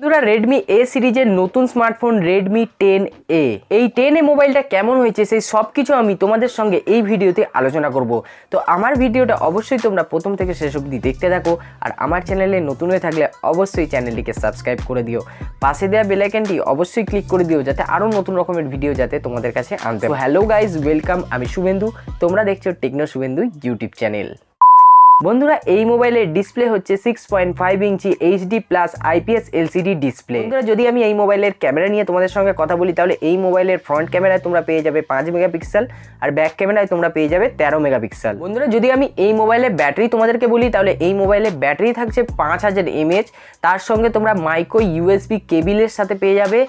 বন্ধুরা Redmi A সিরিজের নতুন স্মার্টফোন Redmi 10A এই 10A মোবাইলটা কেমন হয়েছে সেই সব কিছু আমি তোমাদের সঙ্গে এই ভিডিওতে আলোচনা করব। তো আমার ভিডিওটা অবশ্যই তোমরা প্রথম থেকে শেষ অবধি দেখতে থাকো, আর আমার চ্যানেলে নতুন হয়ে থাকলে অবশ্যই চ্যানেলটিকে সাবস্ক্রাইব করে দিও, পাশে দেওয়া বেল আইকনটি অবশ্যই ক্লিক করে দিও যাতে আরও নতুন রকমের ভিডিও যাতে তোমাদের কাছে আনতে। হ্যালো গাইজ, ওয়েলকাম, আমি শুভেন্দু, তোমরা দেখছো টেকনো শুভেন্দু ইউটিউব চ্যানেল। বন্ধুরা এই মোবাইলের ডিসপ্লে হচ্ছে 6.5 ইঞ্চি HD plus IPS LCD display. বন্ধুরা যদি আমি এই মোবাইলের ক্যামেরা নিয়ে তোমাদের সঙ্গে কথা বলি তাহলে এই মোবাইলের ফ্রন্ট ক্যামেরায় তোমরা পেয়ে যাবে 5 মেগাপিক্সেল আর ব্যাক ক্যামেরায় তোমরা পেয়ে যাবে 13 মেগাপিক্সেল। বন্ধুরা যদি আমি এই মোবাইলের ব্যাটারি তোমাদেরকে বলি তাহলে এই মোবাইলের ব্যাটারি থাকছে 5000 mAh, তার সঙ্গে তোমরা মাইক্রো USB কেবিলের সাথে পেয়ে যাবে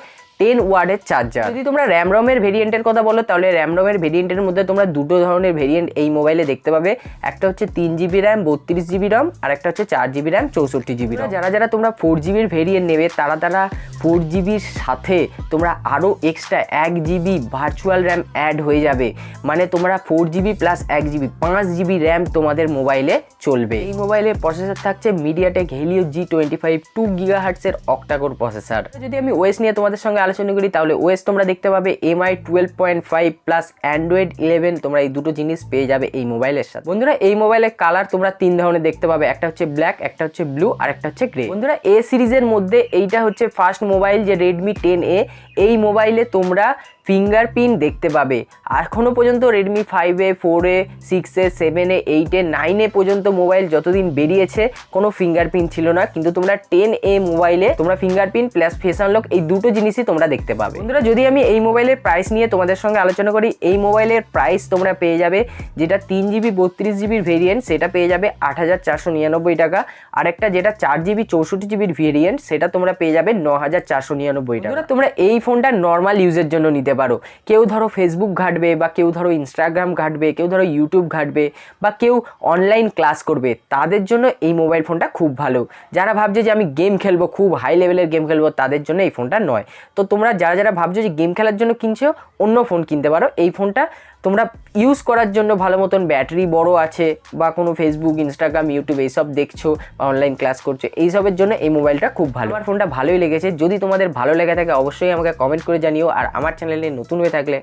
10 ওয়াটের চার্জার। যদি তোমরা র্যাম রমের ভেরিয়েন্টের কথা বলো তাহলে র্যাম রমের ভেরিয়েন্টের মধ্যে তোমরা দুটো ধরনের ভেরিয়েন্ট এই মোবাইলে দেখতে পাবে। একটা হচ্ছে 3GB র্যাম 32GB রম আর একটা হচ্ছে 4GB র্যাম 64GB রম। যারা তোমরা 4GBর ভেরিয়েন্ট নেবে তারা 4GBর সাথে তোমরা আরও extra 1GB virtual RAM add হয়ে যাবে, মানে তোমরা 4GB plus 1GB 5GB RAM তোমাদের মোবাইলে চলবে। এই মোবাইলের প্রসেসর থাকছে মিডিয়াটেক হেলিও G25 2 GHz এর অক্টাকোর প্রসেসর। যদি আমি ওএস নিয়ে তোমাদের সঙ্গে আলোচনা করি তাহলে ওএস তোমরা দেখতে পাবে MI 12.5 প্লাস Android 11, তোমরা এই দুটো জিনিস পেয়ে যাবে এই মোবাইলের সাথে। বন্ধুরা এই মোবাইলের কালার তোমরা তিন ধরনের দেখতে পাবে, একটা হচ্ছে ব্ল্যাক, একটা হচ্ছে ব্লু আর একটা হচ্ছে গ্রে। বন্ধুরা এ সিরিজের মধ্যে এইটা হচ্ছে ফার্স্ট মোবাইল যে Redmi 10A। এই মোবাইলে তোমরা ফিঙ্গারপ্রিন্ট দেখতে পাবে। এখনও পর্যন্ত Redmi 5A 4A 6A 7A 8A 9A পর্যন্ত মোবাইল যতদিন বেরিয়েছে কোনো ফিঙ্গারপ্রিন্ট ছিল না, কিন্তু তোমরা 10A মোবাইলে তোমরা ফিঙ্গারপ্রিন্ট প্লাস ফেস আনলক এই দুটো জিনিসই তোমরা দেখতে পাবে। বন্ধুরা যদি আমি এই মোবাইলের প্রাইস নিয়ে তোমাদের সঙ্গে আলোচনা করি, এই মোবাইলের প্রাইস তোমরা পেয়ে যাবে যেটা 3GB 32GBর ভেরিয়েন্ট সেটা পেয়ে যাবে 8499 টাকা, আর একটা যেটা 4GB 64GBর ভেরিয়েন্ট সেটা তোমরা পেয়ে যাবে 9499 টাকা। তোমরা এই ফোনটা নর্মাল ইউজের জন্য নিতে পারো। কেউ ধরো ফেসবুক ঘাঁটবে বা কেউ ধরো ইনস্টাগ্রাম ঘাঁটবে, কেউ ধরো ইউটিউব ঘাঁটবে বা কেউ অনলাইন ক্লাস করবে, তাদের জন্য এই মোবাইল ফোনটা খুব ভালো। যারা ভাবছে যে আমি গেম খেলবো, খুব হাই লেভেলের গেম খেলবো, তাদের জন্য এই ফোনটা নয়। তো তোমরা যারা ভাবছো যে গেম খেলার জন্য কিনছো অন্য ফোন কিনতে পারো। এই ফোনটা তোমরা ইউজ করার জন্য ভালো মতন, ব্যাটারি বড় আছে বা কোনো ফেসবুক ইনস্টাগ্রাম ইউটিউব এইসব দেখছো বা অনলাইন ক্লাস করছো, এইসবের জন্য এই মোবাইলটা খুব ভালো। আমার ফোনটা ভালোই লেগেছে। যদি তোমাদের ভালো লেগে থাকে অবশ্যই আমাকে কমেন্ট করে জানিও, আর আমার চ্যানেলে নতুন হয়ে থাকলে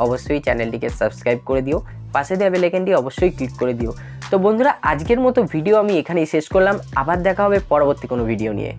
অবশ্যই চ্যানেলটিকে সাবস্ক্রাইব করে দিও, পাশে দেওয়া বেল আইকনটি অবশ্যই ক্লিক করে দিও। তো বন্ধুরা আজকের মতো ভিডিও আমি এখানেই শেষ করলাম, আবার দেখা হবে পরবর্তী কোনো ভিডিও নিয়ে।